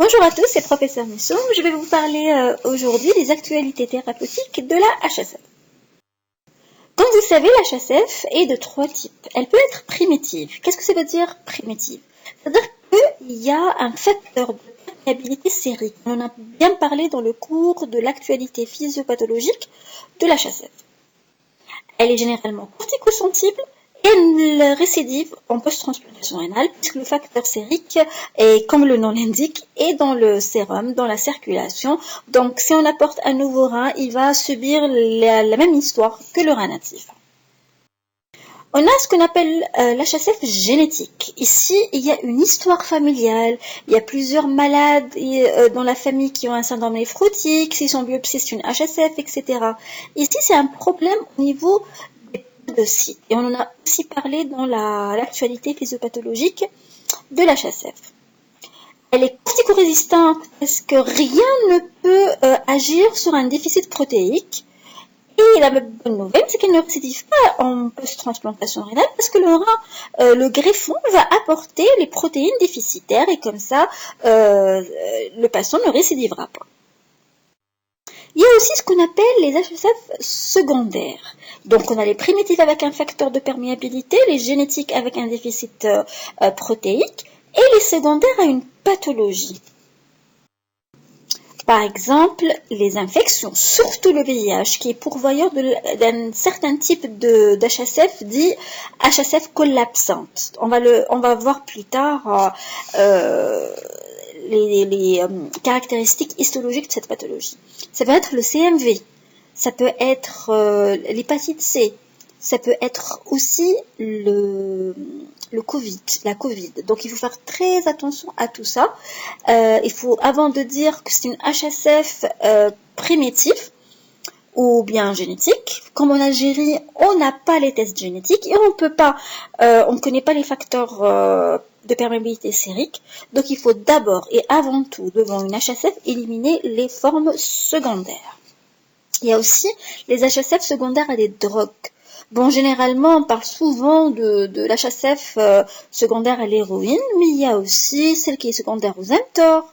Bonjour à tous, c'est Professeur Musso. Je vais vous parler aujourd'hui des actualités thérapeutiques de la HSF. Comme vous savez, la HSF est de trois types. Elle peut être primitive. Qu'est-ce que ça veut dire primitive? C'est-à-dire qu'il y a un facteur de perméabilité sérique. On en a bien parlé dans le cours de l'actualité physiopathologique de la HSF. Elle est généralement corticosensible et elle récidive en post-transplantation rénale puisque le facteur sérique est, comme le nom l'indique, est dans le sérum, dans la circulation. Donc si on apporte un nouveau rein, il va subir la même histoire que le rein natif. On a ce qu'on appelle l'HSF génétique. Ici, il y a une histoire familiale, il y a plusieurs malades dans la famille qui ont un syndrome néphrotique, s'ils sont biopsiés, c'est une HSF, etc. Ici, c'est un problème au niveau de sites. Et on en a aussi parlé dans l'actualité physiopathologique de l'HSF. Elle est corticorésistante parce que rien ne peut agir sur un déficit protéique. Et la bonne nouvelle, c'est qu'elle ne récidive pas en post-transplantation rénale parce que le greffon va apporter les protéines déficitaires et comme ça, le patient ne récidivera pas. Il y a aussi ce qu'on appelle les HSF secondaires. Donc, on a les primitifs avec un facteur de perméabilité, les génétiques avec un déficit protéique, et les secondaires à une pathologie. Par exemple, les infections, surtout le VIH, qui est pourvoyeur d'un certain type d'HSF dit HSF collapsante. On va voir plus tard les caractéristiques histologiques de cette pathologie. Ça va être le CMV, ça peut être l'hépatite C, ça peut être aussi le Covid, la Covid. Donc il faut faire très attention à tout ça. Il faut, avant de dire que c'est une HSF primitive ou bien génétique, comme en Algérie, on n'a pas les tests génétiques et on ne connaît pas les facteurs de perméabilité sérique. Donc il faut d'abord et avant tout, devant une HSF, éliminer les formes secondaires. Il y a aussi les HSF secondaires à des drogues. Bon, généralement, on parle souvent de l'HSF secondaire à l'héroïne, mais il y a aussi celle qui est secondaire aux mTOR,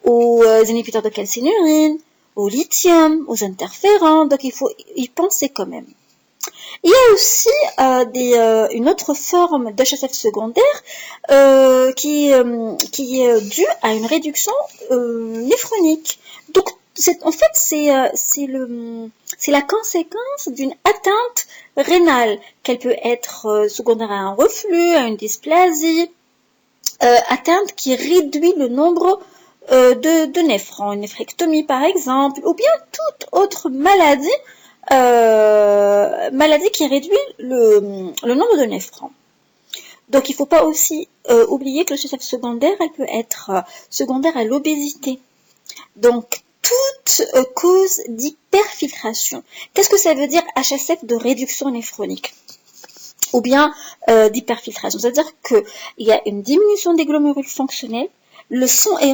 aux inhibiteurs de calcinurine, au lithium, aux interférents, donc il faut y penser quand même. Il y a aussi une autre forme d'HSF secondaire qui est due à une réduction néphronique. Donc, en fait, c'est la conséquence d'une atteinte rénale, qu'elle peut être secondaire à un reflux, à une dysplasie, atteinte qui réduit le nombre de néphrons, une néphrectomie par exemple, ou bien toute autre maladie qui réduit le nombre de néphrons. Donc il ne faut pas aussi oublier que le HSF secondaire, elle peut être secondaire à l'obésité. Donc toute cause d'hyperfiltration. Qu'est-ce que ça veut dire HSF de réduction néphronique? Ou bien d'hyperfiltration. C'est-à-dire qu'il y a une diminution des glomérules fonctionnels, le sang est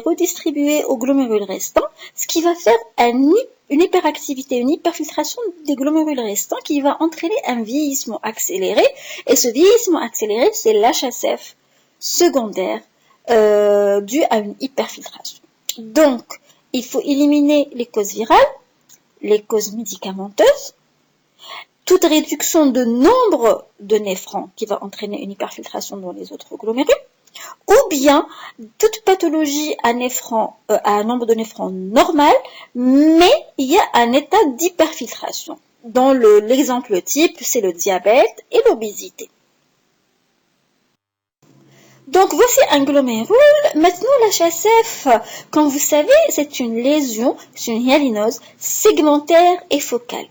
redistribué aux glomérules restants, ce qui va faire une hyperactivité, une hyperfiltration des glomérules restants qui va entraîner un vieillissement accéléré. Et ce vieillissement accéléré, c'est l'HSF secondaire dû à une hyperfiltration. Donc, il faut éliminer les causes virales, les causes médicamenteuses, toute réduction de nombre de néphrons qui va entraîner une hyperfiltration dans les autres glomérules, ou bien toute pathologie à un nombre de néphrons normal, mais il y a un état d'hyperfiltration. Dans l'exemple type, c'est le diabète et l'obésité. Donc voici un glomérule. Maintenant l'HSF, comme vous savez, c'est une lésion, c'est une hyalinose segmentaire et focale.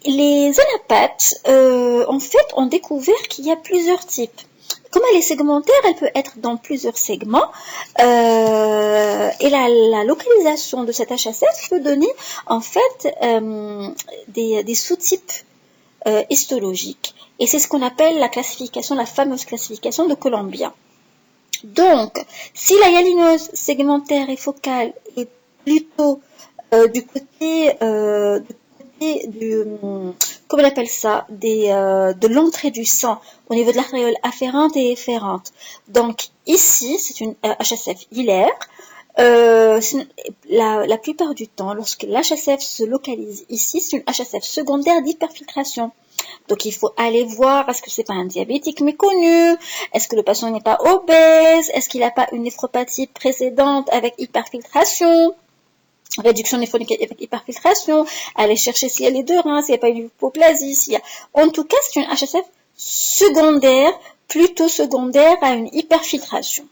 Les anapathes, en fait, ont découvert qu'il y a plusieurs types. Comme elle est segmentaire, elle peut être dans plusieurs segments et la localisation de cette HSF peut donner en fait des sous-types histologiques. Et c'est ce qu'on appelle la fameuse classification de Columbia. Donc, si la hyalinose segmentaire et focale est plutôt du côté comme on appelle ça, de l'entrée du sang au niveau de l'aréole afférente et efférente. Donc ici, c'est une HSF hilaire. La plupart du temps, lorsque l'HSF se localise ici, c'est une HSF secondaire d'hyperfiltration. Donc il faut aller voir, est-ce que c'est pas un diabétique méconnu, est-ce que le patient n'est pas obèse, est-ce qu'il n'a pas une néphropathie précédente avec hyperfiltration, réduction néphrotique avec hyperfiltration, aller chercher s'il y a les deux reins, s'il n'y a pas une hypoplasie, s'il y a... En tout cas, c'est une HSF secondaire, plutôt secondaire à une hyperfiltration.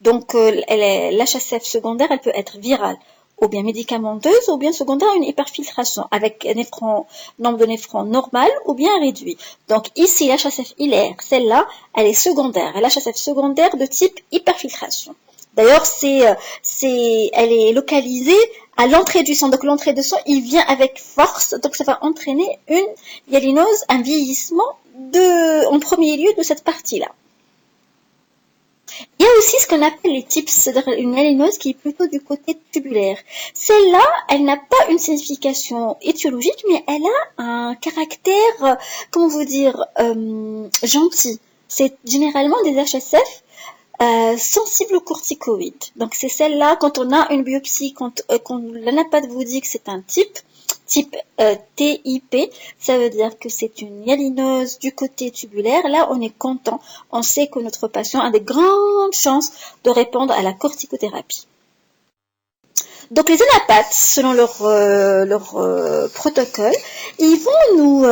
Donc l'HSF secondaire, elle peut être virale, ou bien médicamenteuse, ou bien secondaire à une hyperfiltration, avec nombre de néphrons normal ou bien réduit. Donc ici, l'HSF hilaire, celle-là, elle est secondaire. L'HSF secondaire de type hyperfiltration. D'ailleurs, elle est localisée à l'entrée du sang. Donc l'entrée du sang, il vient avec force. Donc ça va entraîner une hyalinose, un vieillissement en premier lieu de cette partie-là. Il y a aussi ce qu'on appelle les TIPS, c'est-à-dire une hyalinose qui est plutôt du côté tubulaire. Celle-là, elle n'a pas une signification étiologique, mais elle a un caractère, comment vous dire, gentil. C'est généralement des HSF sensibles aux corticoïdes. Donc c'est celle-là, quand on a une biopsie, quand l'anapathe vous dit que c'est un type TIP, ça veut dire que c'est une hyalinose du côté tubulaire. Là, on est content. On sait que notre patient a des grandes chances de répondre à la corticothérapie. Donc les anapathes, selon leur protocole, ils vont nous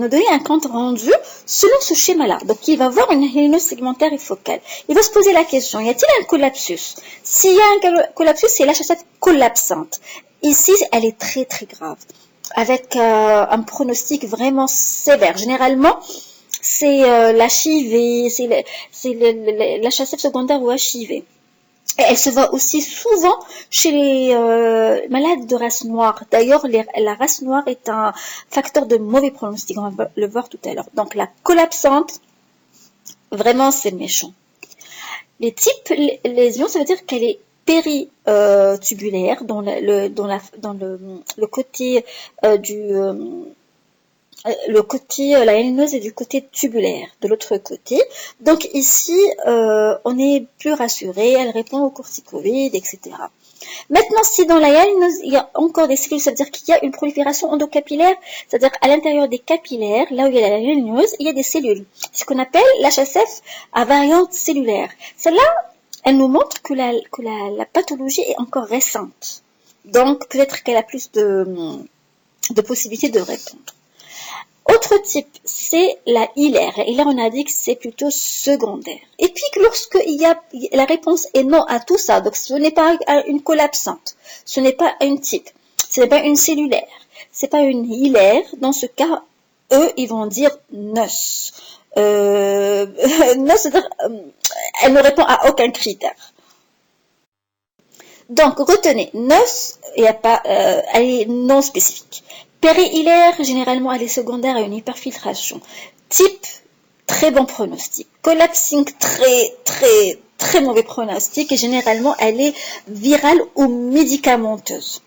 donner un compte rendu selon ce schéma-là. Donc il va voir une hyalinose segmentaire et focale. Il va se poser la question, y a-t-il un collapsus? S'il y a un collapsus, c'est l'HSF collapsante. Ici, elle est très très grave, avec un pronostic vraiment sévère. Généralement, c'est l'HIV, c'est l'HSF secondaire ou HIV. Et elle se voit aussi souvent chez les malades de race noire. D'ailleurs, la race noire est un facteur de mauvais pronostic, on va le voir tout à l'heure. Donc la collapsante, vraiment c'est méchant. Les types lésions, ça veut dire qu'elle est péritubulaire dans le côté la hyalinose est du côté tubulaire, de l'autre côté. Donc ici, on est plus rassuré, elle répond aux corticoïdes, etc. Maintenant, si dans la hyalinose, il y a encore des cellules, ça veut dire qu'il y a une prolifération endocapillaire, c'est-à-dire à l'intérieur des capillaires, là où il y a la hyalinose, il y a des cellules. C'est ce qu'on appelle l'HSF à variante cellulaire. Celle-là, elle nous montre que la pathologie est encore récente. Donc, peut-être qu'elle a plus de possibilités de répondre. Autre type, c'est la hilaire. La hilaire, on a dit que c'est plutôt secondaire. Et puis, lorsque la réponse est non à tout ça, donc ce n'est pas une collapsante, ce n'est pas une type, ce n'est pas une cellulaire, c'est pas une hilaire, dans ce cas, eux, ils vont dire NOS. NOS, c'est-à-dire, elle ne répond à aucun critère. Donc, retenez, NOS, elle est non spécifique. Périhilaire, généralement, elle est secondaire à une hyperfiltration. Type, très bon pronostic. Collapsing, très, très, très mauvais pronostic. Et généralement, elle est virale ou médicamenteuse.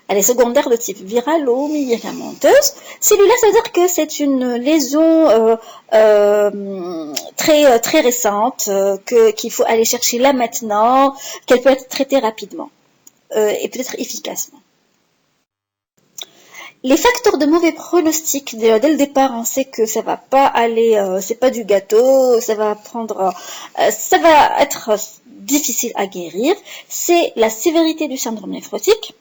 Elle est secondaire de type virale ou médicamenteuse. Celui-là, ça veut dire que c'est une lésion très, très récente, qu'il faut aller chercher là maintenant, qu'elle peut être traitée rapidement et peut-être efficacement. Les facteurs de mauvais pronostic, dès le départ, on sait que ça va pas aller, c'est pas du gâteau, ça va être difficile à guérir. C'est la sévérité du syndrome néphrotique,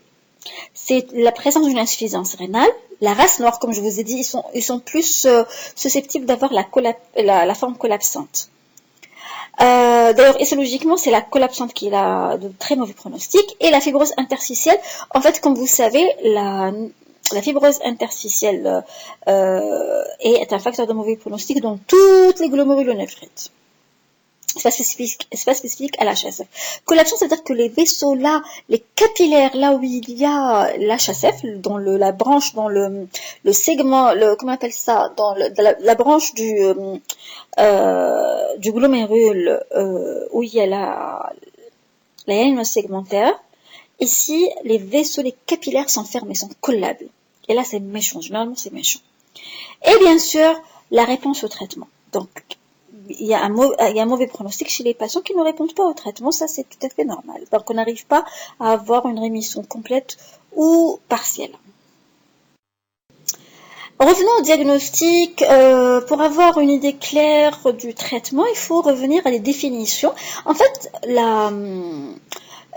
c'est la présence d'une insuffisance rénale. La race noire, comme je vous ai dit, ils sont plus susceptibles d'avoir la forme collapsante. D'ailleurs, histologiquement, c'est la collapsante qui a de très mauvais pronostics. Et la fibrose interstitielle, en fait, comme vous savez, la fibrose interstitielle est un facteur de mauvais pronostic dans toutes les glomérulonéphrites. C'est pas spécifique à l'HSF. Collapsante, c'est-à-dire que les vaisseaux là, les capillaires là où il y a l'HSF, dans la branche, dans le segment, comment on appelle ça, dans la branche du glomérule où il y a la hyalinose segmentaire. Ici, les vaisseaux, les capillaires sont fermés, sont collables. Et là, c'est méchant. Généralement, c'est méchant. Et bien sûr, la réponse au traitement. Donc, il y a un mauvais pronostic chez les patients qui ne répondent pas au traitement. Ça, c'est tout à fait normal. Donc, on n'arrive pas à avoir une rémission complète ou partielle. Revenons au diagnostic. Pour avoir une idée claire du traitement, il faut revenir à des définitions. En fait,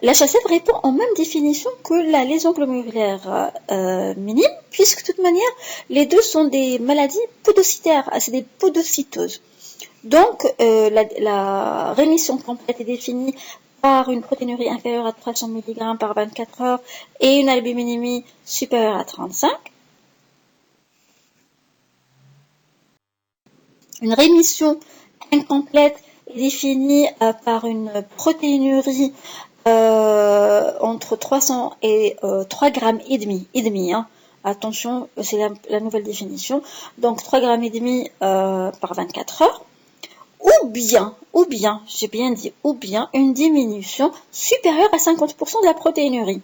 l'HSF répond aux mêmes définitions que la lésion glomérulaire minime, puisque de toute manière, les deux sont des maladies podocytaires, c'est des podocytoses. Donc, la rémission complète est définie par une protéinurie inférieure à 300 mg par 24 heures et une albuminémie supérieure à 35. Une rémission incomplète est définie par une protéinurie entre 300 et 3 grammes et demi, hein. Attention, c'est la nouvelle définition. Donc 3 grammes et demi par 24 heures. Ou bien, j'ai bien dit, ou bien une diminution supérieure à 50% de la protéinurie.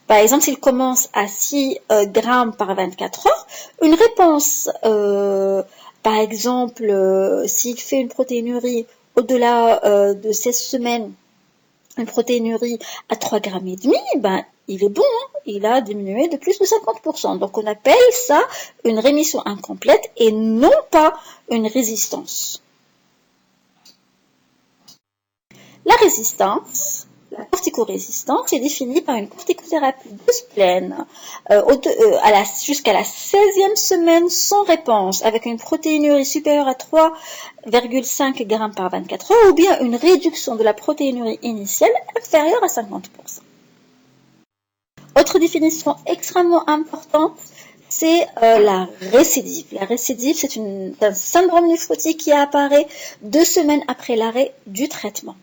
Par exemple, s'il commence à 6 grammes par 24 heures, une réponse, par exemple, s'il fait une protéinurie au-delà de 16 semaines, une protéinurie à 3 grammes et demi, ben, il est bon, hein, il a diminué de plus de 50%. Donc, on appelle ça une rémission incomplète et non pas une résistance. La résistance, la corticorésistance est définie par une corticothérapie de spleen jusqu'à la 16e semaine sans réponse, avec une protéinurie supérieure à 3,5 g par 24 heures, ou bien une réduction de la protéinurie initiale inférieure à 50%. Autre définition extrêmement importante, c'est la récidive. La récidive, c'est un syndrome néphrotique qui apparaît 2 semaines après l'arrêt du traitement.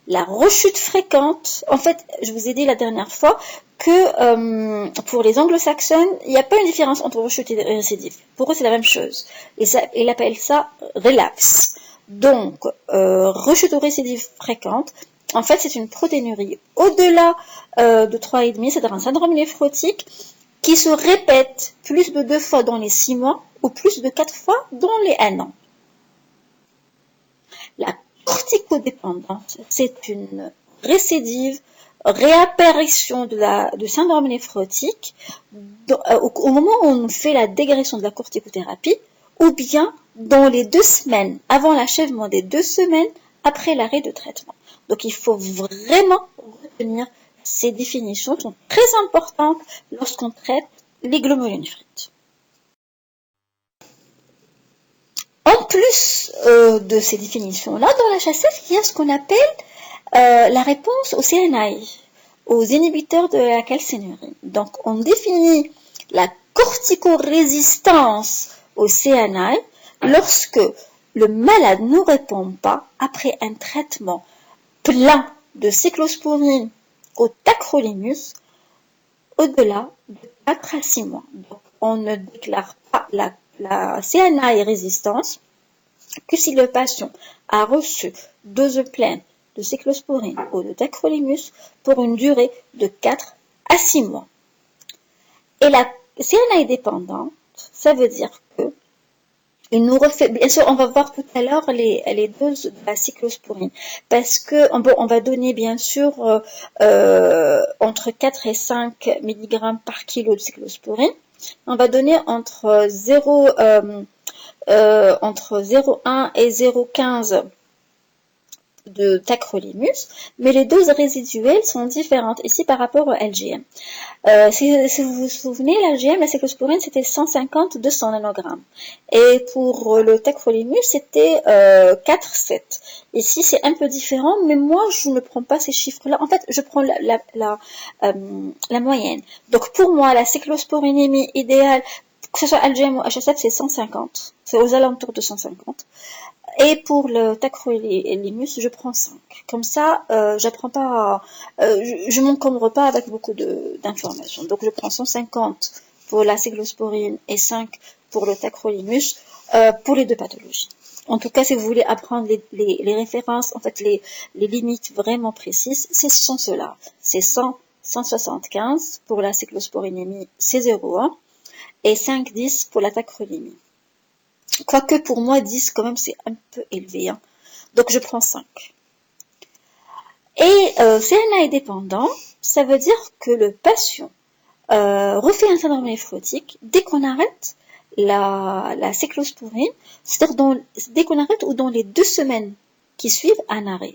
La rechute fréquente, en fait, je vous ai dit la dernière fois que pour les anglo-saxons, il n'y a pas une différence entre rechute et récidive. Pour eux, c'est la même chose. Ils appellent ça relapse. Donc, rechute ou récidive fréquente, en fait, c'est une protéinurie au-delà de 3,5, c'est-à-dire un syndrome néphrotique qui se répète plus de 2 fois dans les 6 mois ou plus de 4 fois dans les 1 an. La corticodépendance, c'est une récidive, réapparition du syndrome néphrotique au moment où on fait la dégression de la corticothérapie ou bien dans les 2 semaines, avant l'achèvement des 2 semaines après l'arrêt de traitement. Donc il faut vraiment retenir ces définitions, sont très importantes lorsqu'on traite les glomérulonéphrite. En plus de ces définitions-là, dans la HSF, il y a ce qu'on appelle la réponse au CNI, aux inhibiteurs de la calcinurie. Donc, on définit la corticorésistance au CNI lorsque le malade ne répond pas après un traitement plein de cyclosporine au tacrolimus au-delà de 4 à 6 mois. Donc, on ne déclare pas la CNI résistance que si le patient a reçu dose pleine de cyclosporine ou de tacrolimus pour une durée de 4 à 6 mois. Et la CNI dépendante, ça veut dire que il nous refait, bien sûr, on va voir tout à l'heure les doses de la cyclosporine, parce que on va donner bien sûr entre 4 et 5 mg par kilo de cyclosporine. On va donner entre 0,1 et 0,15 de tacrolimus, mais les doses résiduelles sont différentes ici par rapport au LGM. Si vous vous souvenez, l'LGM, la cyclosporine, c'était 150-200 nanogrammes. Et pour le tacrolimus, c'était 4-7. Ici, c'est un peu différent, mais moi, je ne prends pas ces chiffres-là. En fait, je prends la moyenne. Donc, pour moi, la cyclosporinémie idéale, que ce soit LGM ou HSF, c'est 150. C'est aux alentours de 150. Et pour le tacrolimus, je prends 5. Comme ça, j'apprends pas, je m'encombre pas avec beaucoup d'informations. Donc, je prends 150 pour la cyclosporine et 5 pour le tacrolimus pour les deux pathologies. En tout cas, si vous voulez apprendre les références, en fait, les limites vraiment précises, ce sont ceux-là. C'est 100, 175 pour la cyclosporinémie, c'est 0,1. et 5-10 pour la tacrolimus. Quoique pour moi, 10 quand même, c'est un peu élevé. Hein. Donc je prends 5. Et CNA dépendant, ça veut dire que le patient refait un syndrome néphrotique dès qu'on arrête la cyclosporine, c'est-à-dire dès qu'on arrête ou dans les 2 semaines qui suivent un arrêt.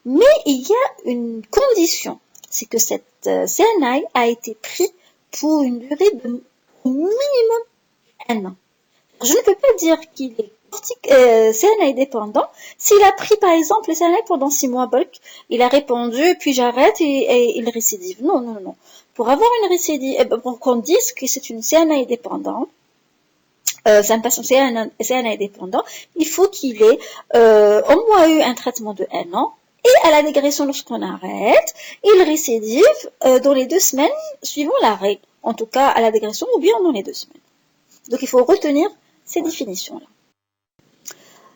Mais il y a une condition, c'est que cette CNA a été pris pour une durée de minimum 1 an. Je ne peux pas dire qu'il est CNA dépendant. S'il a pris par exemple le CNA pendant 6 mois bulk, il a répondu, puis j'arrête et il récidive. Non, non, non. Pour avoir une récidive, pour qu'on dise que c'est une CNA dépendant, c'est un patient CNA dépendant, il faut qu'il ait au moins eu un traitement de 1 an, et à la dégression lorsqu'on arrête, il récidive dans les 2 semaines suivant l'arrêt. En tout cas, à la dégression ou bien dans les 2 semaines. Donc il faut retenir ces définitions-là.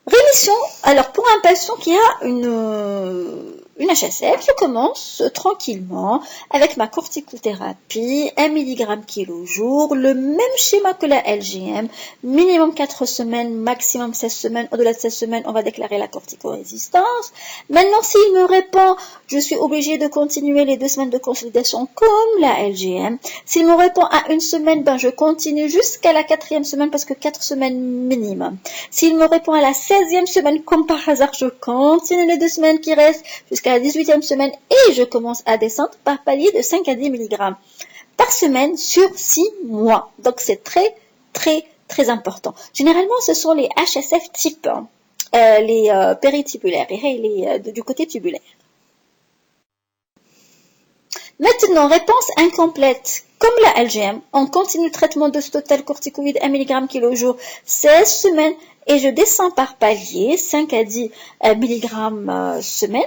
Rémission, alors pour un patient qui a une HSF, je commence tranquillement avec ma corticothérapie, 1 mg kg jour, le même schéma que la LGM, minimum 4 semaines, maximum 16 semaines, au-delà de 16 semaines, on va déclarer la corticorésistance. Maintenant, s'il me répond, je suis obligée de continuer les 2 semaines de consolidation comme la LGM. S'il me répond à 1 semaine, ben je continue jusqu'à la 4e semaine parce que 4 semaines minimum. S'il me répond à la 16e semaine, comme par hasard, je continue les 2 semaines qui restent jusqu'à la 18e semaine et je commence à descendre par palier de 5 à 10 mg par semaine sur 6 mois. Donc, c'est très, très, très important. Généralement, ce sont les HSF type, les péritubulaires et du côté tubulaire. Maintenant, réponse incomplète. Comme la LGM, on continue le traitement de ce total corticoïde 1 mg kg jour 16 semaines et je descends par palier 5 à 10 mg semaine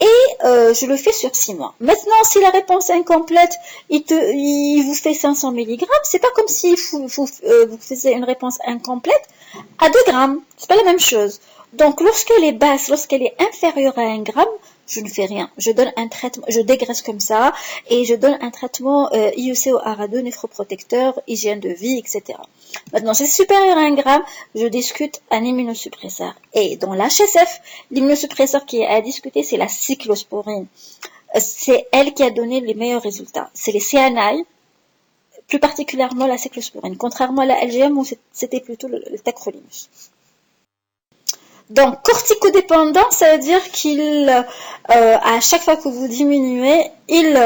et je le fais sur 6 mois. Maintenant, si la réponse est incomplète, il vous fait 500 mg, c'est pas comme si vous faisiez une réponse incomplète à 2 grammes. C'est pas la même chose. Donc, lorsqu'elle est basse, lorsqu'elle est inférieure à 1 gramme, je ne fais rien. Je donne un traitement, je dégraisse comme ça et je donne un traitement IEC au ARA2, néphroprotecteur, hygiène de vie, etc. Maintenant, si c'est supérieur à 1 gramme, je discute un immunosuppresseur. Et dans l'HSF, l'immunosuppresseur qui est à discuter, c'est la cyclosporine. C'est elle qui a donné les meilleurs résultats. C'est les CNI, plus particulièrement la cyclosporine, contrairement à la LGM où c'était plutôt le tacrolimus. Donc, corticodépendant, ça veut dire qu'il, à chaque fois que vous diminuez, il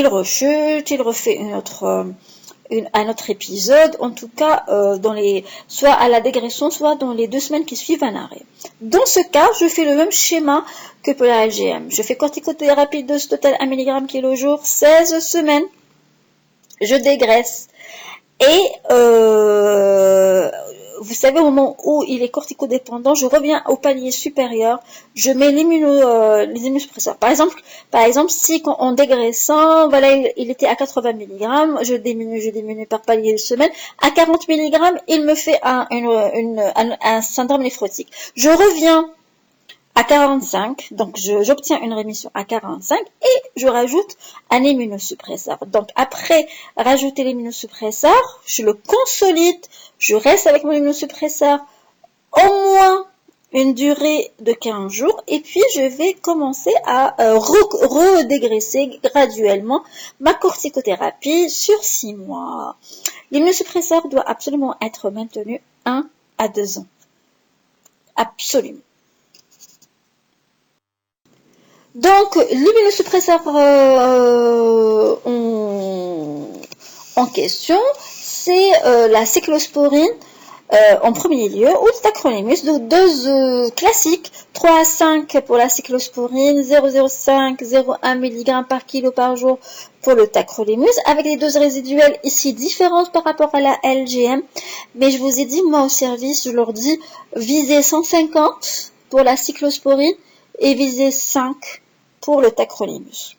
rechute, il refait un autre épisode, en tout cas, soit à la dégression, soit dans les 2 semaines qui suivent un arrêt. Dans ce cas, je fais le même schéma que pour la LGM. Je fais corticothérapie de ce total 1 mg kg jour, 16 semaines. Je dégraisse. Et, vous savez, au moment où il est corticodépendant, je reviens au palier supérieur, je mets les immunosuppresseurs. Par exemple, si en dégraissant, voilà, il était à 80 mg, je diminue par palier de semaine, à 40 mg, il me fait un syndrome néphrotique. Je reviens à 45, donc j'obtiens une rémission à 45 et je rajoute un immunosuppresseur. Donc après rajouter l'immunosuppresseur, je le consolide, je reste avec mon immunosuppresseur au moins une durée de 15 jours et puis je vais commencer à redégraisser graduellement ma corticothérapie sur 6 mois. L'immunosuppresseur doit absolument être maintenu 1 à 2 ans. Absolument. Donc, l'immunosuppresseur en question, c'est la cyclosporine en premier lieu, ou le tacrolimus, donc dose classique, 3 à 5 pour la cyclosporine, 0,05, 0,1 mg par kilo par jour pour le tacrolimus, avec des doses résiduelles ici différentes par rapport à la LGM, mais je vous ai dit, moi au service, je leur dis, visez 150 pour la cyclosporine et visez 5 pour le tacrolimus.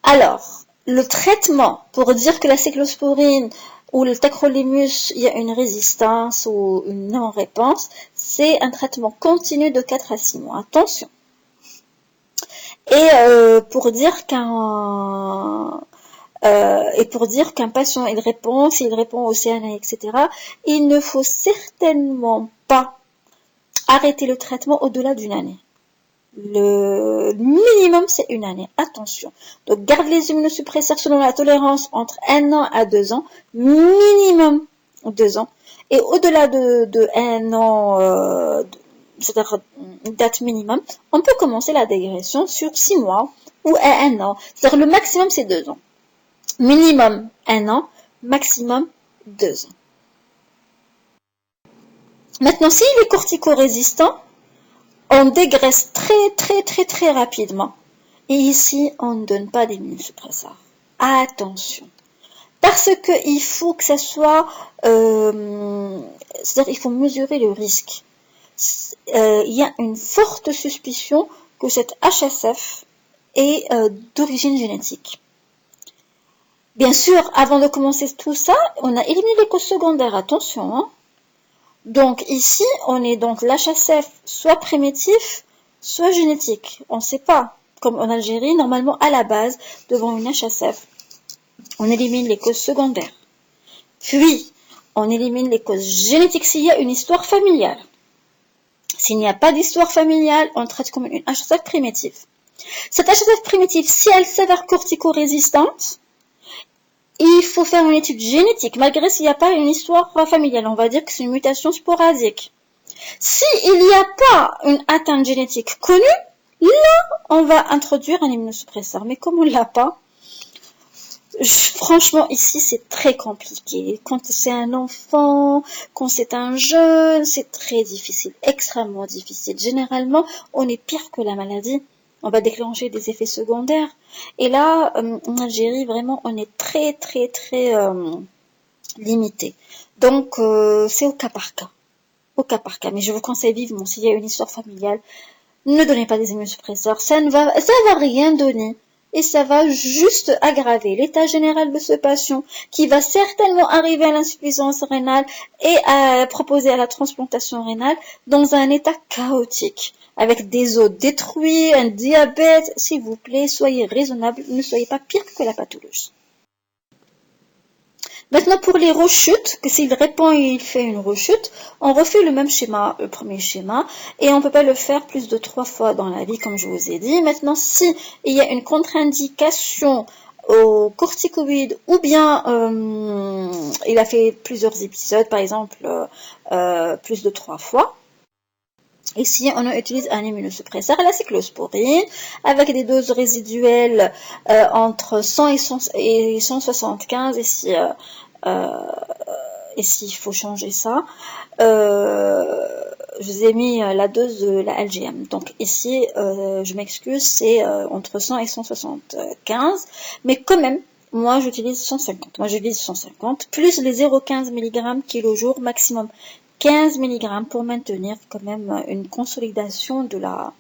Alors, le traitement pour dire que la cyclosporine ou le tacrolimus, il y a une résistance ou une non-réponse, c'est un traitement continu de 4 à 6 mois. Attention. Et pour dire qu'un Et pour dire qu'un patient, s'il répond au CNA, etc., il ne faut certainement pas arrêter le traitement au-delà d'une année. Le minimum, c'est une année. Attention. Donc, garde les immunosuppresseurs selon la tolérance entre 1 an à 2 ans. Minimum 2 ans. Et au-delà de 1 an, c'est-à-dire une date minimum, on peut commencer la dégression sur 6 mois ou à 1 an. C'est-à-dire le maximum, c'est 2 ans. Minimum 1 an, maximum 2 ans. Maintenant, s'il est cortico-résistant, on dégraisse très rapidement. Et ici, on ne donne pas d'immunosuppresseurs. Attention. Parce qu'il faut que ça soit... c'est-à-dire il faut mesurer le risque. Il y a une forte suspicion que cette HSF est d'origine génétique. Bien sûr, avant de commencer tout ça, on a éliminé les causes secondaires. Attention, hein. Donc ici, on est donc l'HSF soit primitif, soit génétique. On ne sait pas. Comme en Algérie, normalement, à la base, devant une HSF, on élimine les causes secondaires. Puis, on élimine les causes génétiques s'il y a une histoire familiale. S'il n'y a pas d'histoire familiale, on traite comme une HSF primitive. Cette HSF primitive, si elle s'avère cortico-résistante, il faut faire une étude génétique, malgré s'il n'y a pas une histoire familiale. On va dire que c'est une mutation sporadique. S'il n'y a pas une atteinte génétique connue, là, on va introduire un immunosuppresseur. Mais comme on ne l'a pas, franchement, ici, c'est très compliqué. Quand c'est un enfant, quand c'est un jeune, c'est très difficile, extrêmement difficile. Généralement, on est pire que la maladie. On va déclencher des effets secondaires. Et là, en Algérie, vraiment, on est très limité. Donc, c'est au cas par cas. Au cas par cas. Mais je vous conseille vivement, s'il y a une histoire familiale, ne donnez pas des immunosuppresseurs. Ça va rien donner. Et ça va juste aggraver l'état général de ce patient qui va certainement arriver à l'insuffisance rénale et à proposer à la transplantation rénale dans un état chaotique, avec des os détruits, un diabète. S'il vous plaît, soyez raisonnable, ne soyez pas pire que la pathologie. Maintenant, pour les rechutes, que s'il répond et il fait une rechute, on refait le même schéma, le premier schéma, et on ne peut pas le faire plus de 3 fois dans la vie, comme je vous ai dit. Maintenant, si il y a une contre-indication au corticoïde, ou bien il a fait plusieurs épisodes, par exemple, plus de 3 fois, ici, on utilise un immunosuppresseur, la cyclosporine, avec des doses résiduelles entre 100 et 175, ici il faut changer ça. Je vous ai mis la dose de la LGM. Donc ici, je m'excuse, c'est entre 100 et 175, mais quand même, moi j'utilise 150. Moi je vise 150, plus les 0,15 mg kg maximum 15 mg pour maintenir quand même une consolidation de la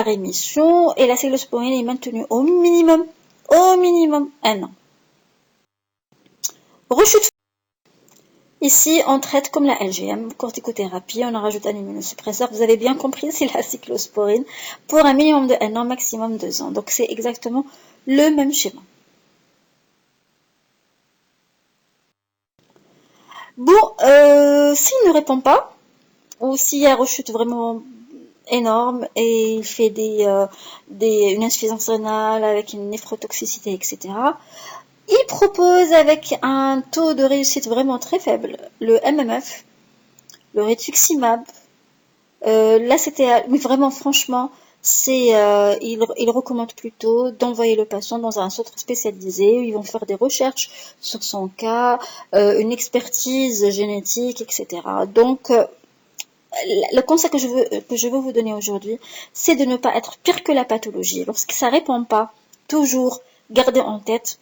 rémission. Et la cyclosporine est maintenue au minimum 1 an. Rechute. Ici, on traite comme la LGM, corticothérapie, on en rajoute un immunosuppresseur. Vous avez bien compris, c'est la cyclosporine pour un minimum de 1 an, maximum 2 ans. Donc c'est exactement le même schéma. Bon, s'il ne répond pas, ou s'il y a rechute vraiment énorme et il fait une insuffisance rénale avec une néphrotoxicité, etc., il propose avec un taux de réussite vraiment très faible le MMF, le rituximab, l'ACTL, mais vraiment franchement, il recommande plutôt d'envoyer le patient dans un centre spécialisé où ils vont faire des recherches sur son cas, une expertise génétique, etc. Donc, le conseil que je veux vous donner aujourd'hui, c'est de ne pas être pire que la pathologie. Lorsque ça répond pas, toujours gardez en tête,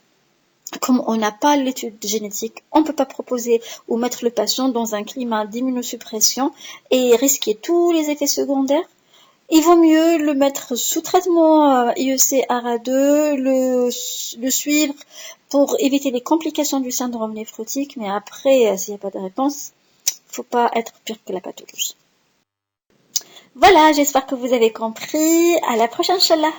comme on n'a pas l'étude génétique, on ne peut pas proposer ou mettre le patient dans un climat d'immunosuppression et risquer tous les effets secondaires. Il vaut mieux le mettre sous traitement IEC ARA2, le suivre pour éviter les complications du syndrome néphrotique, mais après, s'il n'y a pas de réponse, il ne faut pas être pire que la pathologie. Voilà, j'espère que vous avez compris. À la prochaine, Inch'Allah.